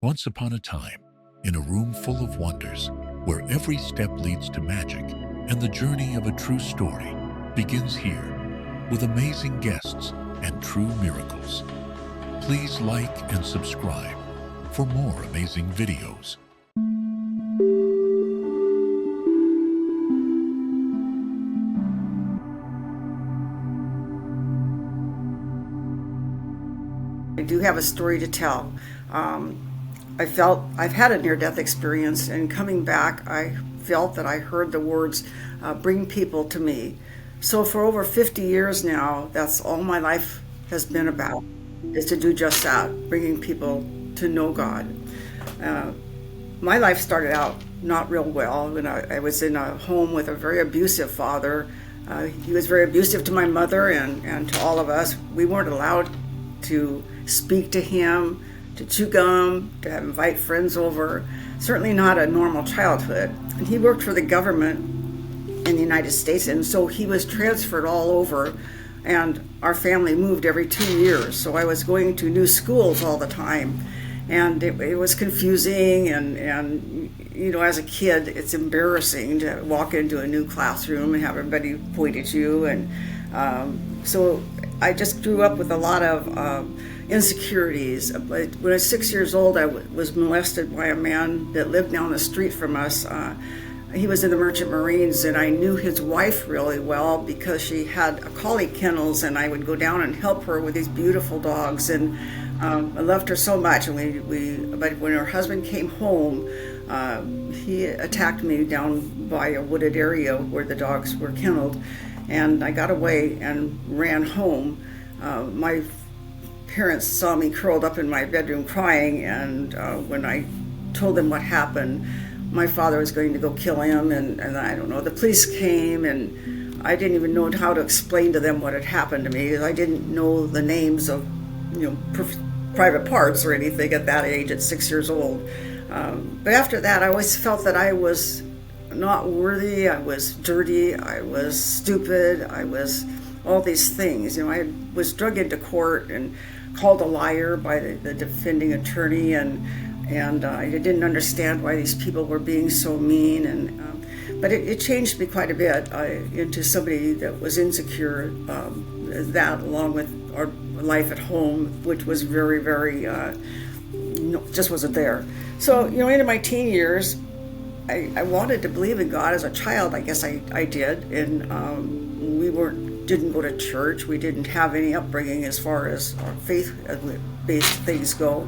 Once upon a time, in a room full of wonders, where every step leads to magic, and the journey of a true story begins here, with amazing guests and true miracles. Please like and subscribe for more amazing videos. I do have a story to tell. I've had a near-death experience, and coming back, I felt that I heard the words, bring people to me. So for over 50 years now, that's all my life has been about, is to do just that, bringing people to know God. My life started out not real well when I was in a home with a very abusive father. He was very abusive to my mother and to all of us. We weren't allowed to speak to him, to chew gum, to invite friends over. Certainly not a normal childhood. And he worked for the government in the United States, and so he was transferred all over, and our family moved every 2 years. So I was going to new schools all the time, and it was confusing, and you know, as a kid, it's embarrassing to walk into a new classroom and have everybody point at you. And so I just grew up with a lot of insecurities. When I was 6 years old, I was molested by a man that lived down the street from us. He was in the Merchant Marines, and I knew his wife really well because she had a collie kennels, and I would go down and help her with these beautiful dogs. And I loved her so much. And but when her husband came home, he attacked me down by a wooded area where the dogs were kenneled, and I got away and ran home. My parents saw me curled up in my bedroom crying, and when I told them what happened, my father was going to go kill him, and I don't know, the police came, and I didn't even know how to explain to them what had happened to me. I didn't know the names of, you know, private parts or anything at that age, at 6 years old. But after that, I always felt that I was not worthy, I was dirty, I was stupid, I was all these things. You know, I was drug into court and called a liar by the defending attorney, and I didn't understand why these people were being so mean. But it changed me quite a bit into somebody that was insecure. That, along with our life at home, which was very, very, just wasn't there. So, you know, into my teen years, I wanted to believe in God as a child. I guess I did, and we didn't go to church. We didn't have any upbringing as far as our faith-based things go.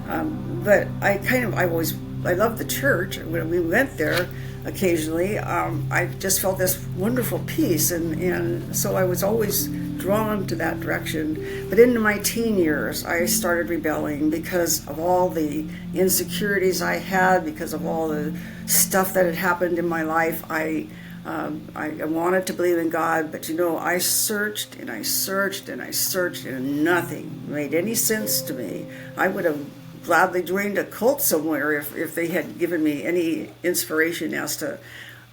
But I loved the church. When we went there occasionally, I just felt this wonderful peace, and so I was always drawn to that direction. But into my teen years, I started rebelling because of all the insecurities I had, because of all the stuff that had happened in my life. I wanted to believe in God, but you know, I searched and I searched and I searched, and nothing made any sense to me. I would have gladly joined a cult somewhere if they had given me any inspiration as to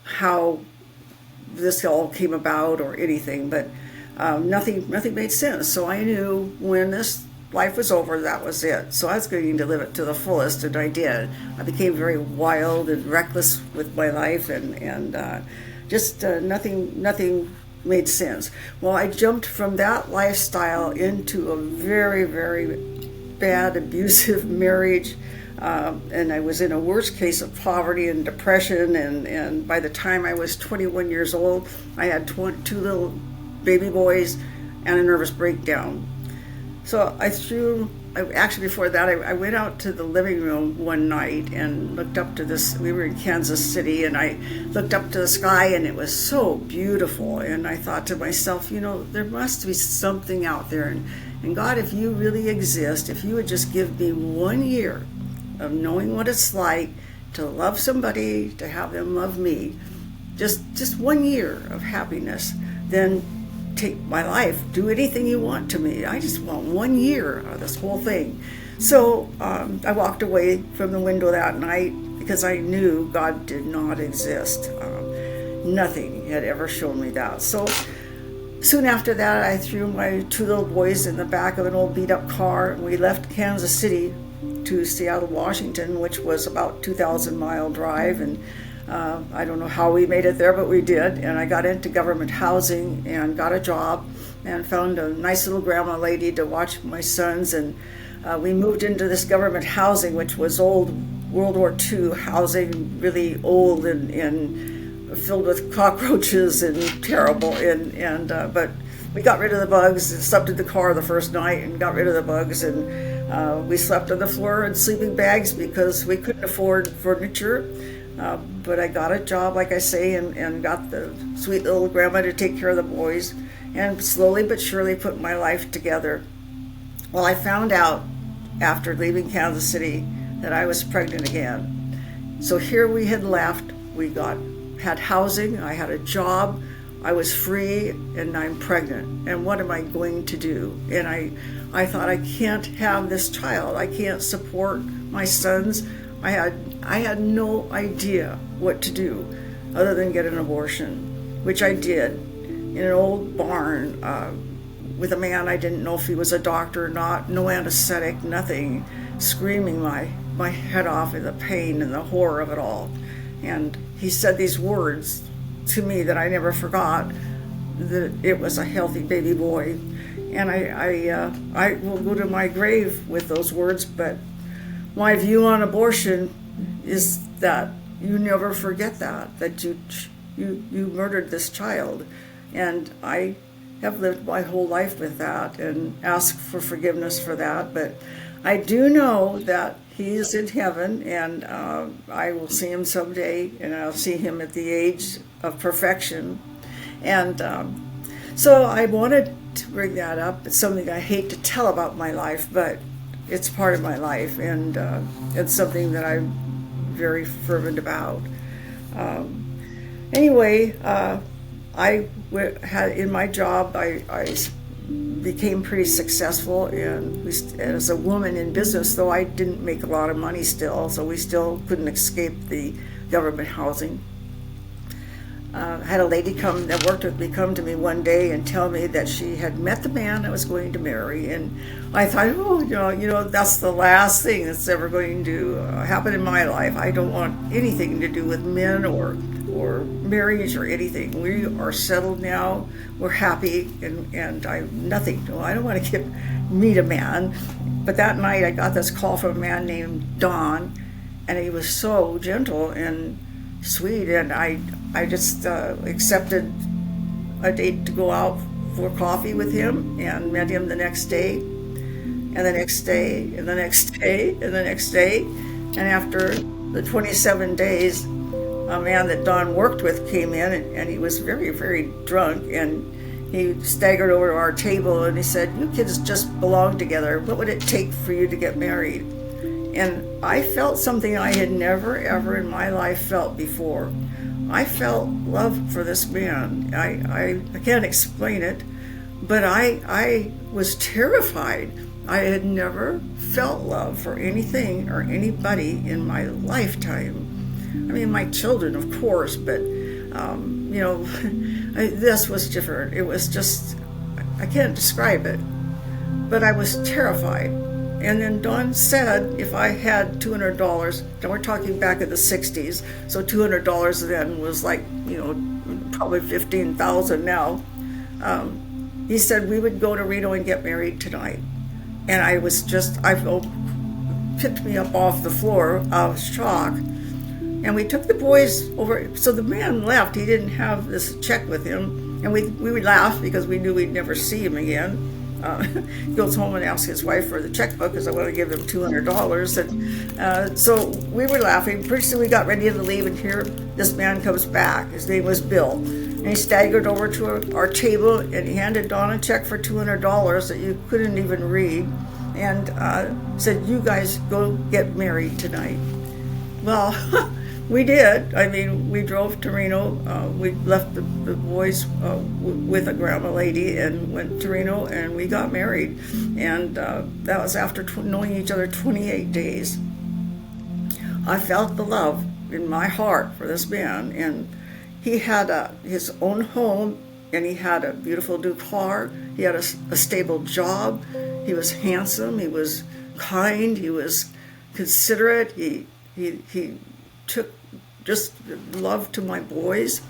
how this all came about or anything, but nothing made sense. So I knew when this life was over, that was it. So I was going to live it to the fullest, and I did. I became very wild and reckless with my life, and just nothing made sense. Well, I jumped from that lifestyle into a very, very bad, abusive marriage, and I was in a worse case of poverty and depression, and by the time I was 21 years old, I had two little baby boys and a nervous breakdown. So actually before that, I went out to the living room one night and looked up to this. We were in Kansas City, and I looked up to the sky, and it was so beautiful. And I thought to myself, you know, there must be something out there. And God, if you really exist, if you would just give me 1 year of knowing what it's like to love somebody, to have them love me, just 1 year of happiness, then take my life, do anything you want to me. I just want 1 year of this whole thing. So I walked away from the window that night because I knew God did not exist. Nothing had ever shown me that. So soon after that, I threw my two little boys in the back of an old beat-up car, and we left Kansas City to Seattle, Washington, which was about 2,000-mile drive, and I don't know how we made it there, but we did. And I got into government housing and got a job and found a nice little grandma lady to watch my sons. And we moved into this government housing, which was old World War II housing, really old and filled with cockroaches and terrible. But we got rid of the bugs and slept in the car the first night and got rid of the bugs. And we slept on the floor in sleeping bags because we couldn't afford furniture. But I got a job, like I say, and got the sweet little grandma to take care of the boys, and slowly but surely put my life together. Well, I found out after leaving Kansas City that I was pregnant again. So here we had left, had housing, I had a job, I was free, and I'm pregnant. And what am I going to do? And I thought, I can't have this child. I can't support my sons. I had no idea what to do other than get an abortion, which I did in an old barn with a man I didn't know if he was a doctor or not, no anesthetic, nothing, screaming my head off in the pain and the horror of it all. And he said these words to me that I never forgot, that it was a healthy baby boy. And I will go to my grave with those words, but my view on abortion is that you never forget that you murdered this child. And I have lived my whole life with that and ask for forgiveness for that. But I do know that he is in heaven, and I will see him someday, and I'll see him at the age of perfection. And so I wanted to bring that up. It's something I hate to tell about my life, but it's part of my life, and it's something that I'm very fervent about. Anyway, I had in my job, I became pretty successful, and as a woman in business, though I didn't make a lot of money still, so we still couldn't escape the government housing. I had a lady that worked with me come to me one day and tell me that she had met the man I was going to marry, and I thought, that's the last thing that's ever going to happen in my life. I don't want anything to do with men or marriage or anything. We are settled now. We're happy, and I don't want to meet a man. But that night I got this call from a man named Don, and he was so gentle and sweet, and I just accepted a date to go out for coffee with him, and met him the next day, and the next day, and the next day, and the next day. And after the 27 days, a man that Don worked with came in, and he was very, very drunk, and he staggered over to our table and he said, "You kids just belong together. What would it take for you to get married?" And I felt something I had never, ever in my life felt before. I felt love for this man. I can't explain it, but I was terrified. I had never felt love for anything or anybody in my lifetime. I mean, my children, of course, but, this was different. It was just, I can't describe it, but I was terrified. And then Don said if I had $200, and we're talking back in the 60s, so $200 then was like, probably $15,000 now. He said we would go to Reno and get married tonight. And I picked me up off the floor out of shock. And we took the boys over. So the man left. He didn't have this check with him. And we would laugh because we knew we'd never see him again. He goes home and asks his wife for the checkbook because I want to give them $200. And so we were laughing. Pretty soon we got ready to leave, and here this man comes back. His name was Bill. And he staggered over to our table, and he handed Don a check for $200 that you couldn't even read, and said, "You guys go get married tonight." Well, we did. I mean, we drove to Reno. We left the boys with a grandma lady and went to Reno, and we got married. And that was after knowing each other 28 days. I felt the love in my heart for this man, and he had his own home, and he had a beautiful new car. He had a stable job. He was handsome. He was kind. He was considerate. He took just love to my boys.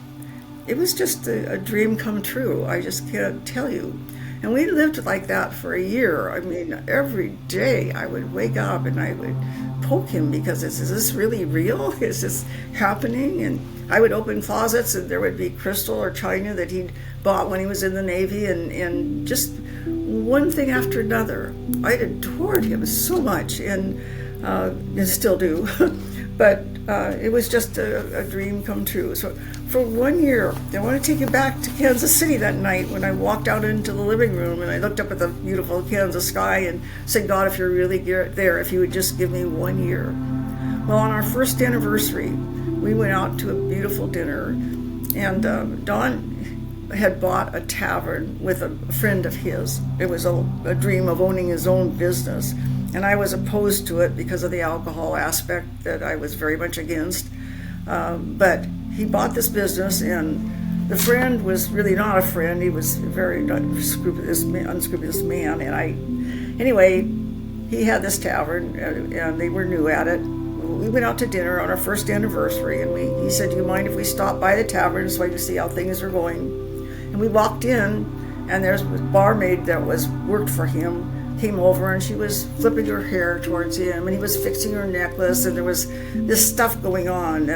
It was just a dream come true. I just can't tell you. And we lived like that for a year. I mean, every day I would wake up and I would poke him because is this really real? Is this happening? And I would open closets and there would be crystal or china that he'd bought when he was in the Navy, and just one thing after another. I adored him so much, and still do. But it was just a dream come true. So for 1 year, I want to take you back to Kansas City that night when I walked out into the living room and I looked up at the beautiful Kansas sky and said, God, if you're really there, if you would just give me 1 year. Well, on our first anniversary, we went out to a beautiful dinner, and Don had bought a tavern with a friend of his. It was a dream of owning his own business, and I was opposed to it because of the alcohol aspect that I was very much against. But he bought this business, and the friend was really not a friend. He was a very unscrupulous man. And anyway, he had this tavern, and they were new at it. We went out to dinner on our first anniversary, and he said, do you mind if we stop by the tavern so I can see how things are going? And we walked in, and there's a barmaid that worked for him came over, and she was flipping her hair towards him, and he was fixing her necklace, and there was this stuff going on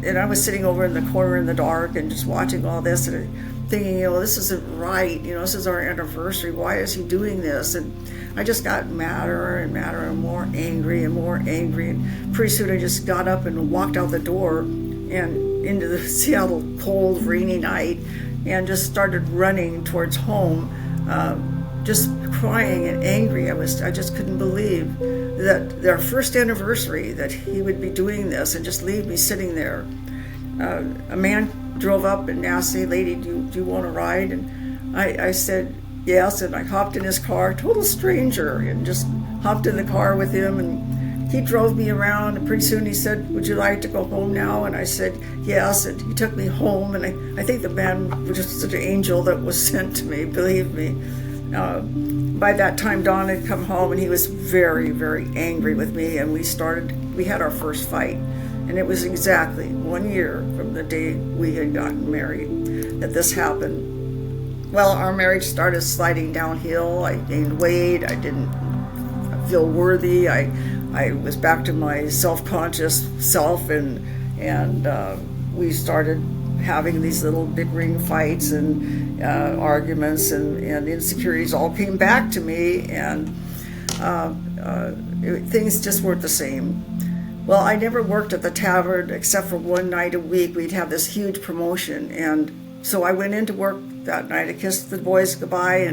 and I was sitting over in the corner in the dark and just watching all this and thinking, this isn't right. This is our anniversary. Why is he doing this? And I just got madder and madder and more angry and more angry. And pretty soon I just got up and walked out the door and into the Seattle cold, rainy night, and just started running towards home, just crying and angry. I just couldn't believe that their first anniversary that he would be doing this and just leave me sitting there. A man drove up and asked, hey lady, do you want to ride? And I said yes, and I hopped in his car, total stranger, and just hopped in the car with him, and he drove me around, and pretty soon he said, would you like to go home now? And I said yes, and he took me home, and I think the man was just such an angel that was sent to me, believe me. By that time, Don had come home, and he was very, very angry with me, and we had our first fight, and it was exactly 1 year from the day we had gotten married that this happened. Well, our marriage started sliding downhill. I gained weight. I didn't feel worthy. I was back to my self-conscious self, and we started having these little big ring fights and arguments, and insecurities all came back to me, and things just weren't the same. Well, I never worked at the tavern except for one night a week. We'd have this huge promotion, and so I went into work that night. I kissed the boys goodbye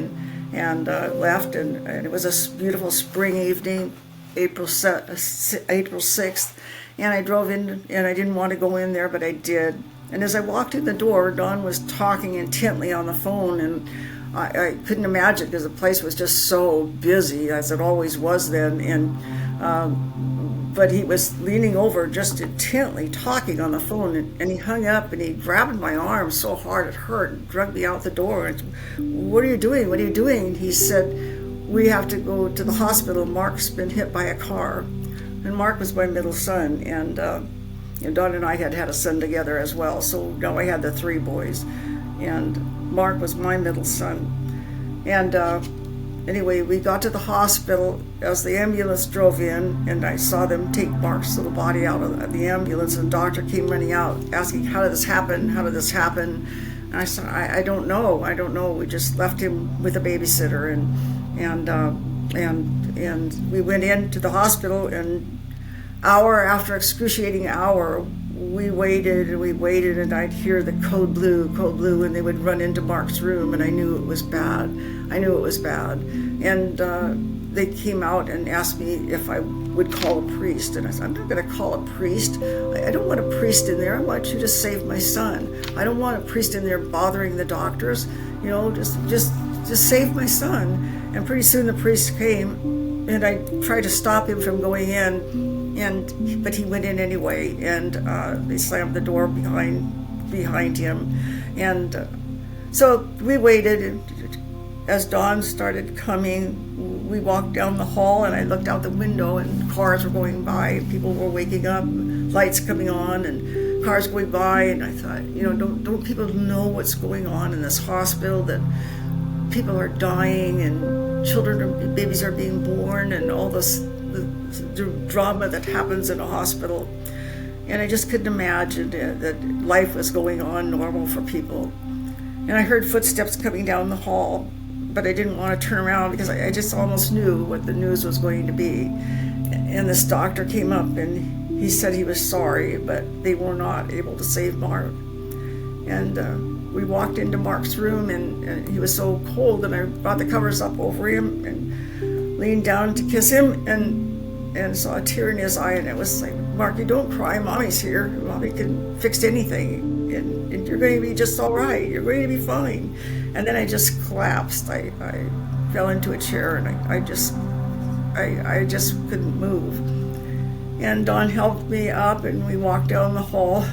and left, and it was a beautiful spring evening, April 6th, and I drove in, and I didn't want to go in there, but I did. And as I walked in the door, Don was talking intently on the phone, and I couldn't imagine because the place was just so busy, as it always was then. But he was leaning over just intently talking on the phone, and he hung up, and he grabbed my arm so hard it hurt and dragged me out the door. And, what are you doing? What are you doing? He said, we have to go to the hospital. Mark's been hit by a car. And Mark was my middle son, and Don and I had a son together as well, so now I had the three boys, and Mark was my middle son. And anyway, we got to the hospital as the ambulance drove in, and I saw them take Mark's little body out of the ambulance, and the doctor came running out asking, how did this happen? How did this happen? And I said, I don't know. We just left him with a babysitter, and we went into the hospital, and hour after excruciating hour, we waited, and I'd hear the code blue, and they would run into Mark's room, and I knew it was bad. And they came out and asked me if I would call a priest, and I said, I'm not going to call a priest. I don't want a priest in there. I want you to save my son. I don't want a priest in there bothering the doctors. Just save my son. And pretty soon the priest came, and I tried to stop him from going in. But he went in anyway, and they slammed the door behind him, and so we waited. And as dawn started coming, we walked down the hall, and I looked out the window, and cars were going by, and people were waking up, lights coming on, and cars going by, and I thought, don't people know what's going on in this hospital, that people are dying, and babies are being born, and all this the drama that happens in a hospital. And I just couldn't imagine that life was going on normal for people. And I heard footsteps coming down the hall, but I didn't want to turn around because I just almost knew what the news was going to be. And this doctor came up, and he said he was sorry, but they were not able to save Mark. And we walked into Mark's room, and he was so cold, and I brought the covers up over him and leaned down to kiss him, and saw a tear in his eye, and it was like, Mark, you don't cry, Mommy's here. Mommy can fix anything, and you're going to be just all right. You're going to be fine. And then I just collapsed. I fell into a chair, and I just couldn't move. And Dawn helped me up, and we walked down the hall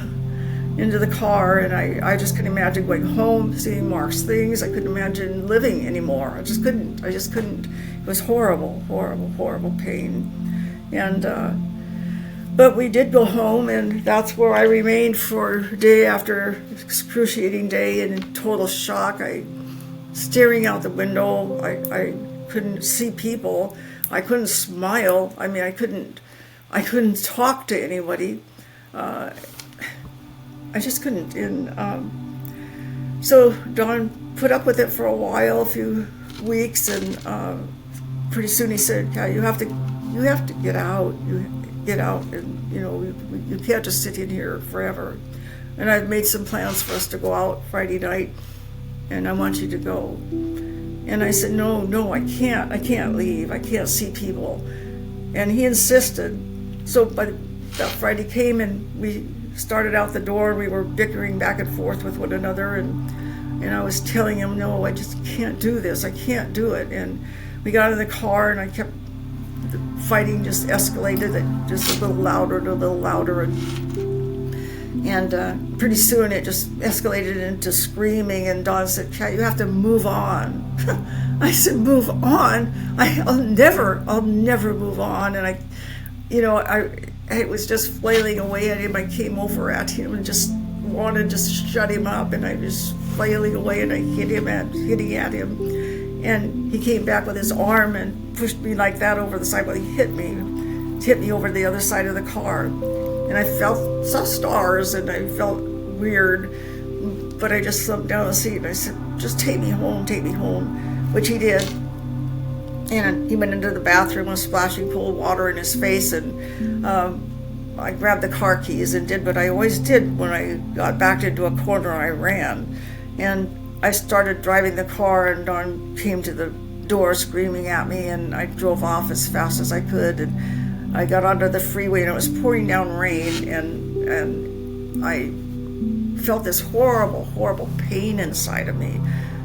into the car, and I just couldn't imagine going home, seeing Mark's things. I couldn't imagine living anymore. I just couldn't. It was horrible, horrible, horrible pain. And but we did go home, and that's where I remained for day after excruciating day in total shock. Staring out the window, I couldn't see people. I couldn't smile. I mean, I couldn't talk to anybody. I just couldn't. And so Don put up with it for a few weeks, and pretty soon he said, "Kat, you have to get out. You get out, and you can't just sit in here forever." And I've made some plans for us to go out Friday night, and I want you to go. And I said, no, I can't leave. I can't see people. And he insisted. So by that Friday came, and we started out the door. We were bickering back and forth with one another, and I was telling him, no, I just can't do this. I can't do it. And we got in the car, and I kept the fighting just escalated, just a little louder and a little louder, and pretty soon it just escalated into screaming. And Dawn said, "Kat, you have to move on." I said, "Move on? I'll never move on." And I was just flailing away at him. I came over at him and just wanted to shut him up, and I was flailing away, and I hitting at him. And he came back with his arm and pushed me like that over the side. Well, he hit me over the other side of the car. And I saw stars, and I felt weird. But I just slumped down the seat, and I said, "Just take me home," which he did. And he went into the bathroom with splashing cold water in his face. And I grabbed the car keys and did what I always did when I got backed into a corner. I ran. And I started driving the car, and Dawn came to the door screaming at me, and I drove off as fast as I could. And I got onto the freeway, and it was pouring down rain, and I felt this horrible, horrible pain inside of me.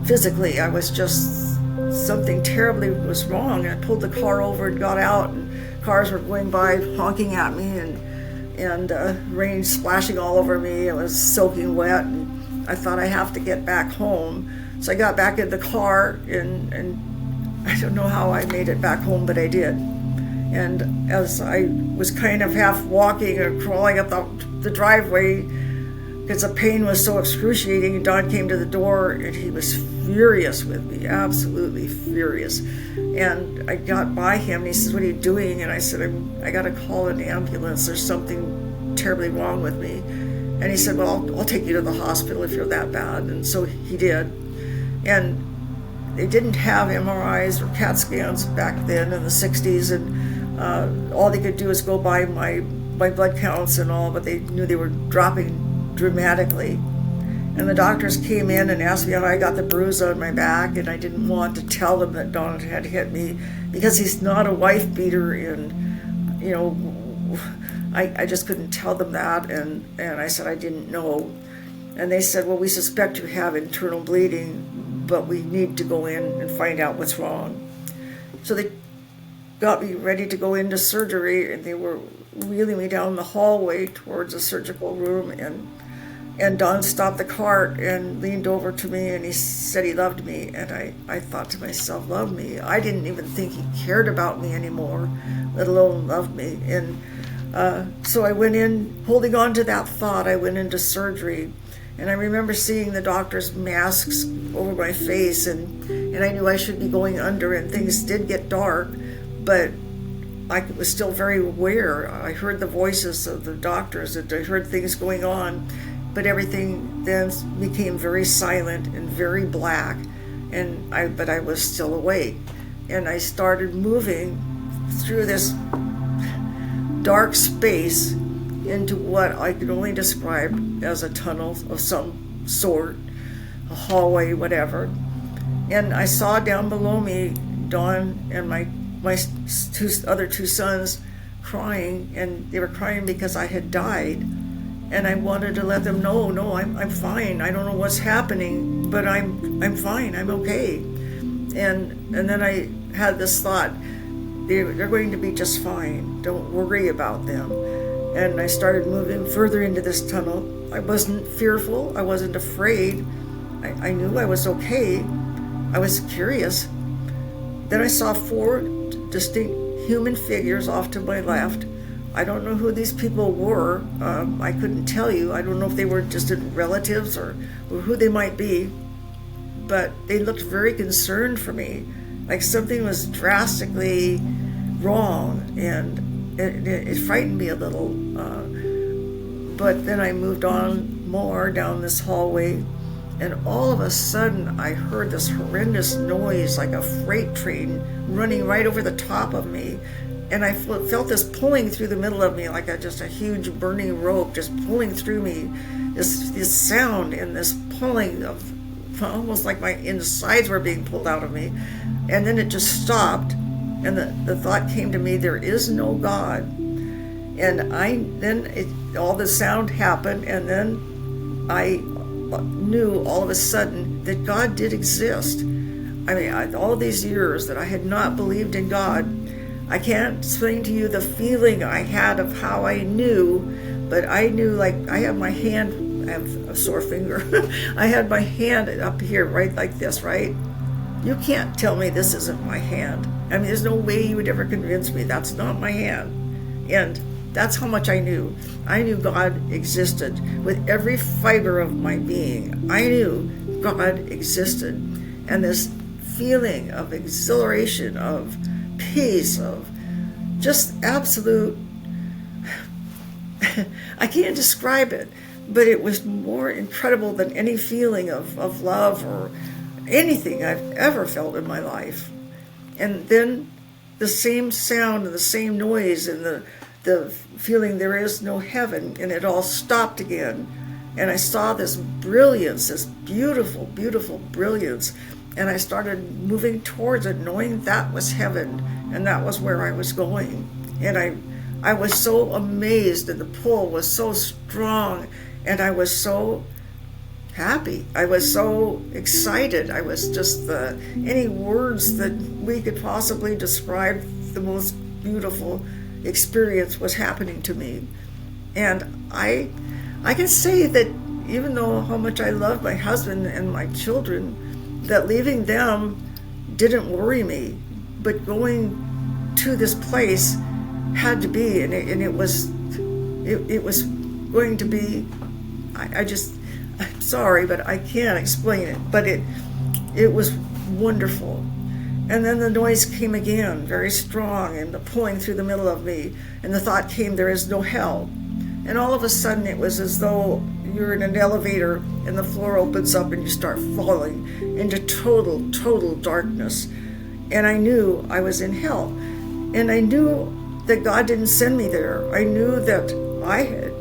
Physically, I was just, something terribly was wrong. And I pulled the car over and got out, and cars were going by honking at me, and rain splashing all over me. It was soaking wet, and I thought, I have to get back home. So I got back in the car, and I don't know how I made it back home, but I did. And as I was kind of half walking or crawling up the driveway, because the pain was so excruciating, Don came to the door, and he was furious with me, absolutely furious. And I got by him, and he says, "What are you doing?" And I said, I got to call an ambulance. There's something terribly wrong with me. And he said, "Well, I'll take you to the hospital if you're that bad." And so he did. And they didn't have MRIs or CAT scans back then in the 60s, and all they could do is go by my blood counts and all, but they knew they were dropping dramatically. And the doctors came in and asked me how I got the bruise on my back, and I didn't want to tell them that Don had hit me, because he's not a wife beater, and I just couldn't tell them that, and I said I didn't know. And they said, "Well, we suspect you have internal bleeding, but we need to go in and find out what's wrong." So they got me ready to go into surgery, and they were wheeling me down the hallway towards a surgical room, And Don stopped the cart and leaned over to me and he said he loved me. And I thought to myself, love me? I didn't even think he cared about me anymore, let alone loved me. And so I went in, holding on to that thought, I went into surgery. And I remember seeing the doctor's masks over my face, and I knew I should be going under, and things did get dark, but I was still very aware. I heard the voices of the doctors, and I heard things going on, but everything then became very silent and very black, but I was still awake. And I started moving through this dark space into what I could only describe as a tunnel of some sort, a hallway, whatever. And I saw down below me Dawn and my other two sons crying, and they were crying because I had died. And I wanted to let them know, no, I'm fine. I don't know what's happening, but I'm fine. I'm okay. And then I had this thought, they're going to be just fine. Don't worry about them. And I started moving further into this tunnel. I wasn't fearful. I wasn't afraid. I knew I was okay. I was curious. Then I saw 4 distinct human figures off to my left. I don't know who these people were. I couldn't tell you. I don't know if they were distant relatives or who they might be. But they looked very concerned for me, like something was drastically wrong, and it frightened me a little. But then I moved on more down this hallway, and all of a sudden I heard this horrendous noise like a freight train running right over the top of me. And I felt this pulling through the middle of me, like just a huge burning rope just pulling through me. This sound and this pulling of almost like my insides were being pulled out of me. And then it just stopped. And the thought came to me, there is no God. And all the sound happened, and then I knew all of a sudden that God did exist. I mean, all these years that I had not believed in God, I can't explain to you the feeling I had of how I knew, but I knew, like, I have my hand, I have a sore finger. I had my hand up here, right like this, right? You can't tell me this isn't my hand. I mean, there's no way you would ever convince me that's not my hand. And that's how much I knew. I knew God existed with every fiber of my being. I knew God existed. And this feeling of exhilaration, of peace, of just absolute, I can't describe it, but it was more incredible than any feeling of love or anything I've ever felt in my life. And then the same sound and the same noise and the feeling there is no heaven, and it all stopped again. And I saw this brilliance, this beautiful, beautiful brilliance, and I started moving towards it, knowing that was heaven, and that was where I was going. And I was so amazed, and the pull was so strong, and I was so happy. I was so excited. I was just any words that we could possibly describe the most beautiful experience was happening to me. And I can say that even though how much I love my husband and my children, that leaving them didn't worry me, but going to this place had to be, and it was going to be, I'm sorry, but I can't explain it, but it was wonderful. And then the noise came again, very strong, and the pulling through the middle of me, and the thought came, there is no hell. And all of a sudden it was as though you're in an elevator and the floor opens up and you start falling into total, total darkness. And I knew I was in hell. And I knew that God didn't send me there. I knew that I had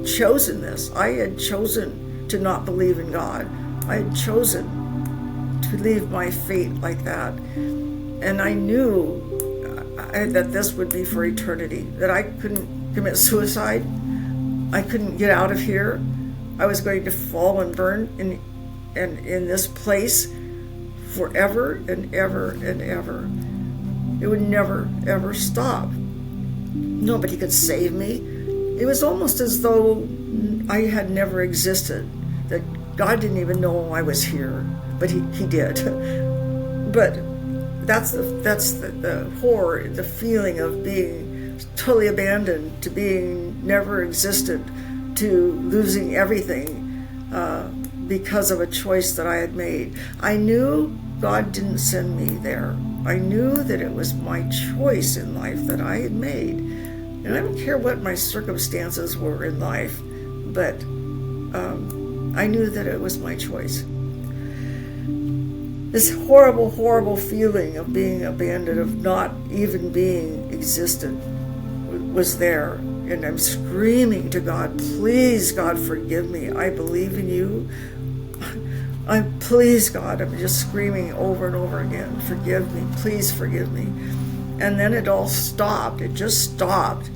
chosen this. I had chosen to not believe in God. I had chosen to leave my fate like that. And I knew that this would be for eternity, that I couldn't commit suicide. I couldn't get out of here. I was going to fall and burn in this place forever and ever and ever. It would never, ever stop. Nobody could save me. it was almost as though I had never existed, that God didn't even know I was here, but he did. But that's the horror, the feeling of being totally abandoned, to being never existed, to losing everything because of a choice that I had made. I knew God didn't send me there. I knew that it was my choice in life that I had made. And I don't care what my circumstances were in life, but I knew that it was my choice. This horrible, horrible feeling of being abandoned, of not even being existent, was there. And I'm screaming to God, please, God, forgive me. I believe in you. Please, God, I'm just screaming over and over again, forgive me, please forgive me. And then it all stopped. It just stopped.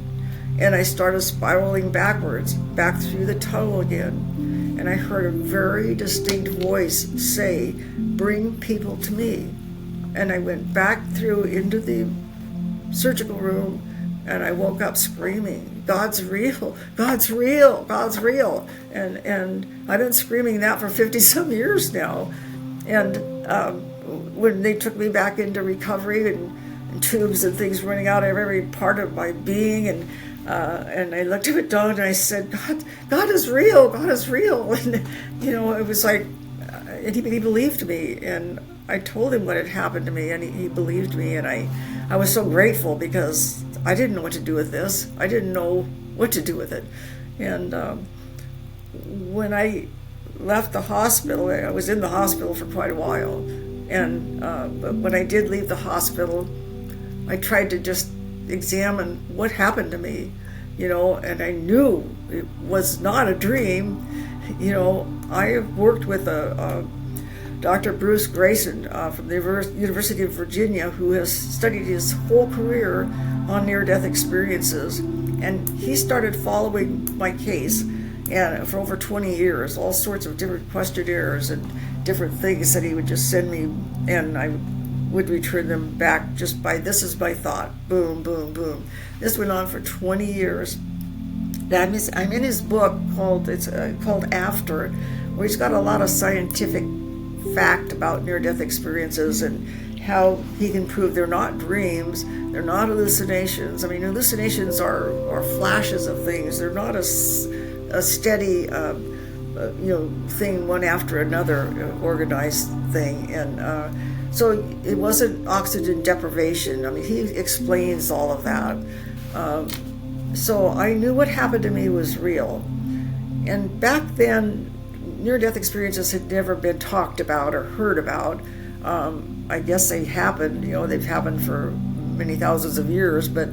And I started spiraling backwards, back through the tunnel again. And I heard a very distinct voice say, bring people to me. And I went back through into the surgical room, and I woke up screaming, God's real, God's real, God's real. And I've been screaming that for 50-some years now. And when they took me back into recovery and tubes and things running out of every part of my being, and I looked at Don and I said, God is real, God is real. And, it was like, and he believed me. And I told him what had happened to me, and he believed me. And I was so grateful, because I didn't know what to do with this. I didn't know what to do with it. And when I left the hospital, I was in the hospital for quite a while. And but when I did leave the hospital, I tried to just examine what happened to me, and I knew it was not a dream. I worked with Dr. Bruce Grayson from the University of Virginia, who has studied his whole career on near-death experiences, and he started following my case, and for over 20 years, all sorts of different questionnaires and different things that he would just send me, and I would return them back just by, this is my thought, boom, boom, boom. This went on for 20 years. I'm in his book called After, where he's got a lot of scientific fact about near-death experiences and how he can prove they're not dreams, they're not hallucinations. I mean, hallucinations are flashes of things. They're not a steady, thing one after another, organized thing. And so it wasn't oxygen deprivation. I mean, he explains all of that. So I knew what happened to me was real. And back then, near-death experiences had never been talked about or heard about. I guess they happened, they've happened for many thousands of years, but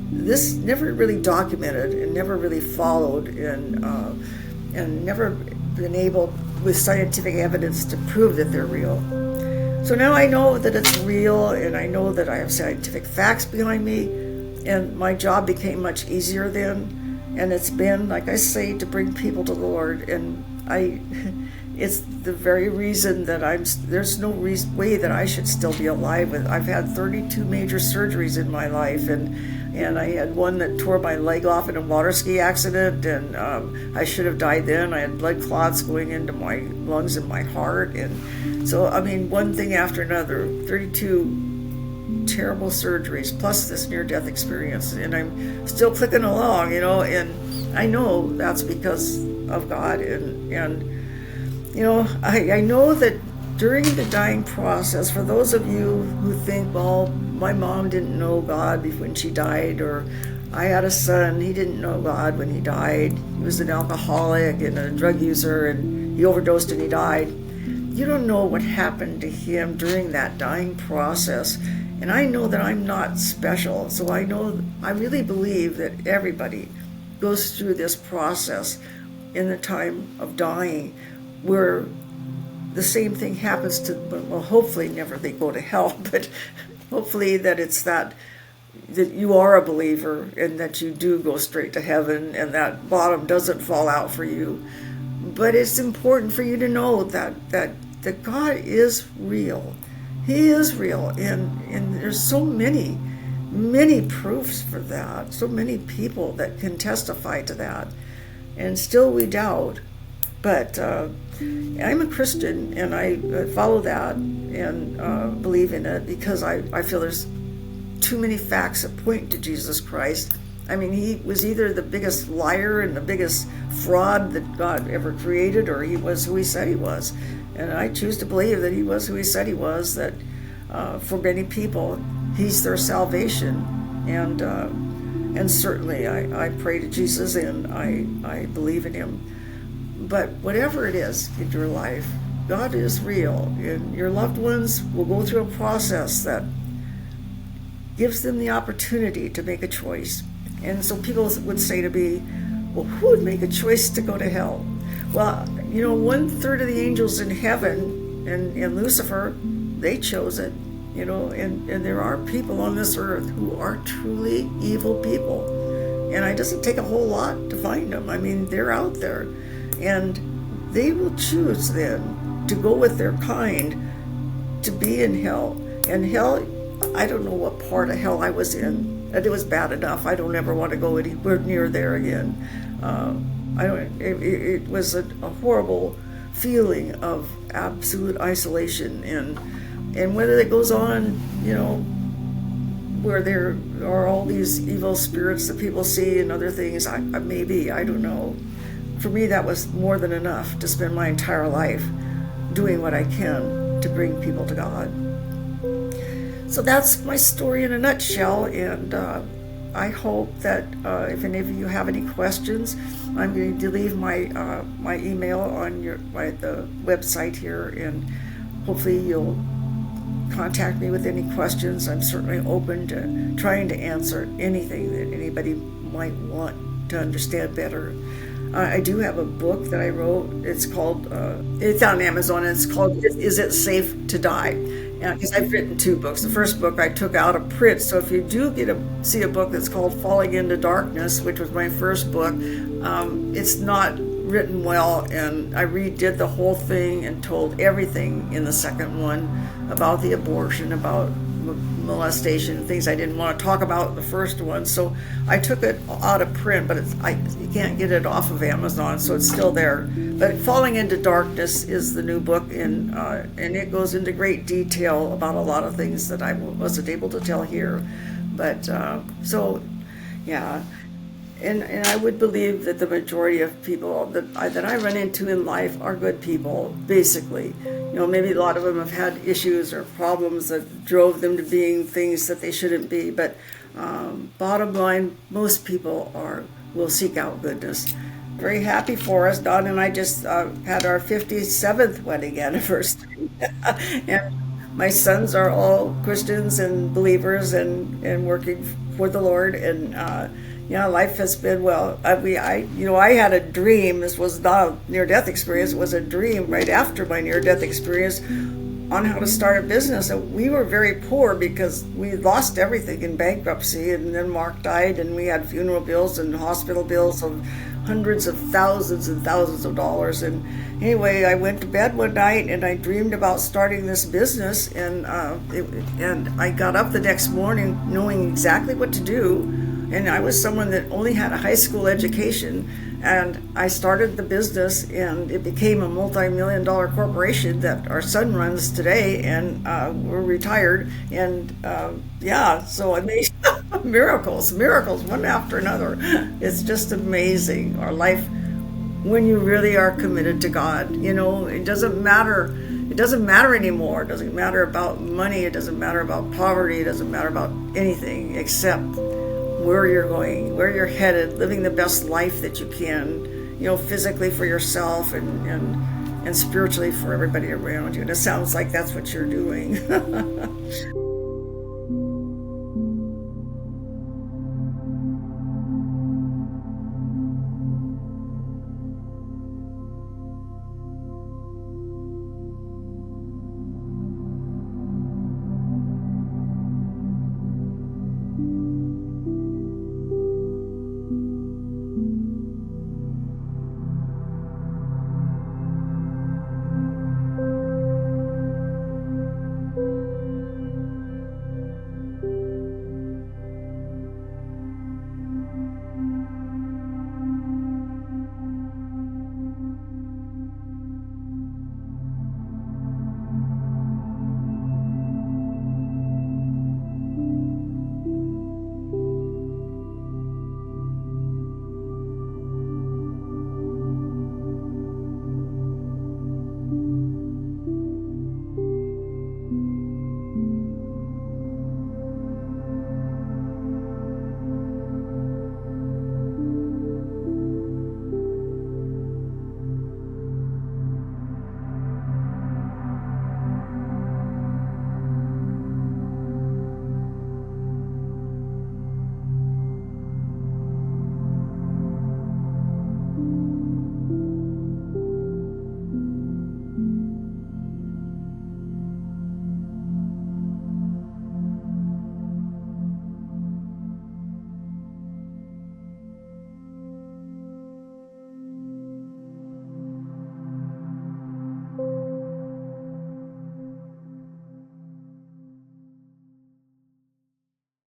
this never really documented and never really followed, and never been able, with scientific evidence, to prove that they're real. So now I know that it's real, and I know that I have scientific facts behind me, and my job became much easier then. And it's been, like I say, to bring people to the Lord. And it's the very reason that there's no way that I should still be alive. I've had 32 major surgeries in my life, and I had one that tore my leg off in a water ski accident, and I should have died then. I had blood clots going into my lungs and my heart. And so, I mean, one thing after another, 32 terrible surgeries, plus this near-death experience, and I'm still clicking along, and I know that's because of God, and I know that during the dying process, for those of you who think, well, my mom didn't know God when she died, or I had a son, he didn't know God when he died, he was an alcoholic and a drug user, and he overdosed and he died. You don't know what happened to him during that dying process. And I know that I'm not special, so I really believe that everybody goes through this process in the time of dying, where the same thing happens to, well, hopefully never they go to hell, but hopefully that it's that you are a believer and that you do go straight to heaven and that bottom doesn't fall out for you. But it's important for you to know that God is real. He is real, and there's so many many proofs for that, so many people that can testify to that, and still we doubt. But I'm a Christian, and I follow that and believe in it because I feel there's too many facts that point to Jesus Christ. I mean, he was either the biggest liar and the biggest fraud that God ever created, or he was who he said he was. And I choose to believe that he was who he said he was, that for many people, he's their salvation. And certainly I pray to Jesus, and I believe in him. But whatever it is in your life, God is real, and your loved ones will go through a process that gives them the opportunity to make a choice. And so people would say to me, well, who would make a choice to go to hell? Well, 1/3 of the angels in heaven and Lucifer, they chose it, and there are people on this earth who are truly evil people. And it doesn't take a whole lot to find them. I mean, they're out there. And they will choose then to go with their kind to be in hell. And hell, I don't know what part of hell I was in. It was bad enough. I don't ever want to go anywhere near there again. It was a horrible feeling of absolute isolation, and whether it goes on, where there are all these evil spirits that people see and other things, maybe, I don't know. For me, that was more than enough to spend my entire life doing what I can to bring people to God. So that's my story in a nutshell, and I hope that if any of you have any questions, I'm going to leave my email on the website here, and hopefully you'll contact me with any questions. I'm certainly open to trying to answer anything that anybody might want to understand better. I do have a book that I wrote. It's called, it's on Amazon, and it's called Is It Safe to Die? Because I've written 2 books. The first book I took out of print, so if you do see a book that's called Falling into Darkness, which was my first book, it's not written well, and I redid the whole thing and told everything in the second one about the abortion, about molestation, things I didn't want to talk about in the first one. So I took it out of print, but you can't get it off of Amazon, so it's still there. But Falling into Darkness is the new book, and it goes into great detail about a lot of things that I wasn't able to tell here. But yeah. And I would believe that the majority of people that I run into in life are good people, basically. Maybe a lot of them have had issues or problems that drove them to being things that they shouldn't be. But bottom line, most people will seek out goodness. Very happy for us. Don and I just had our 57th wedding anniversary. And my sons are all Christians and believers and working for the Lord. And life has been well. I had a dream. This was not a near-death experience. It was a dream right after my near-death experience on how to start a business. And we were very poor because we lost everything in bankruptcy. And then Mark died, and we had funeral bills and hospital bills of hundreds of thousands and thousands of dollars. And anyway, I went to bed one night and I dreamed about starting this business. And I got up the next morning knowing exactly what to do. And I was someone that only had a high school education, and I started the business, and it became a multi-million-dollar corporation that our son runs today, and we're retired. And so amazing miracles one after another. It's just amazing, our life, when you really are committed to God. It doesn't matter. It doesn't matter anymore. It doesn't matter about money. It doesn't matter about poverty. It doesn't matter about anything except where you're going, where you're headed, living the best life that you can, physically for yourself and spiritually for everybody around you. And it sounds like that's what you're doing.